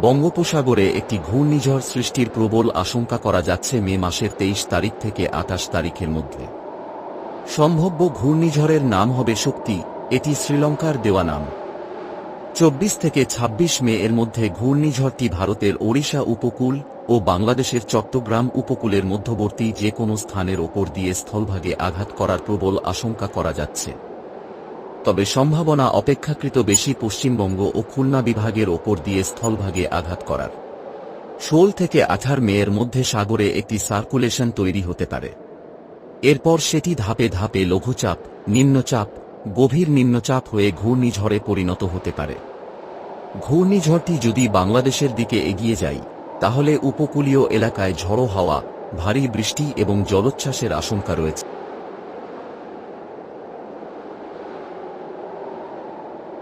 বঙ্গোপসাগরে একটি ঘূর্ণিঝড় সৃষ্টির প্রবল আশঙ্কা করা যাচ্ছে মে মাসের 23 তারিখ থেকে 28 তারিখের মধ্যে। সম্ভাব্য ঘূর্ণিঝড়ের নাম হবে শক্তি, এটি শ্রীলঙ্কার দেওয়া নাম। 24 থেকে 26 মে এর মধ্যে ঘূর্ণিঝড়টি ভারতের ওড়িশা উপকূল ও বাংলাদেশের চট্টগ্রাম উপকূলের মধ্যবর্তী যে কোনো স্থানের ওপর দিয়ে স্থলভাগে আঘাত করার প্রবল আশঙ্কা করা যাচ্ছে। তবে সম্ভাবনা অপেক্ষাকৃত বেশি পশ্চিমবঙ্গ ও খুলনা বিভাগের ওপর দিয়ে স্থলভাগে আঘাত করার। 16 থেকে 18 মে এর মধ্যে সাগরে একটি সার্কুলেশন তৈরি হতে পারে। এরপর সেটি ধাপে ধাপে লঘুচাপ, নিম্নচাপ, গভীর নিম্নচাপ হয়ে ঘূর্ণিঝড়ে পরিণত হতে পারে। ঘূর্ণিঝড়টি যদি বাংলাদেশের দিকে এগিয়ে যায়, তাহলে উপকূলীয় এলাকায় ঝড়ো হাওয়া, ভারী বৃষ্টি এবং জলোচ্ছ্বাসের আশঙ্কা রয়েছে।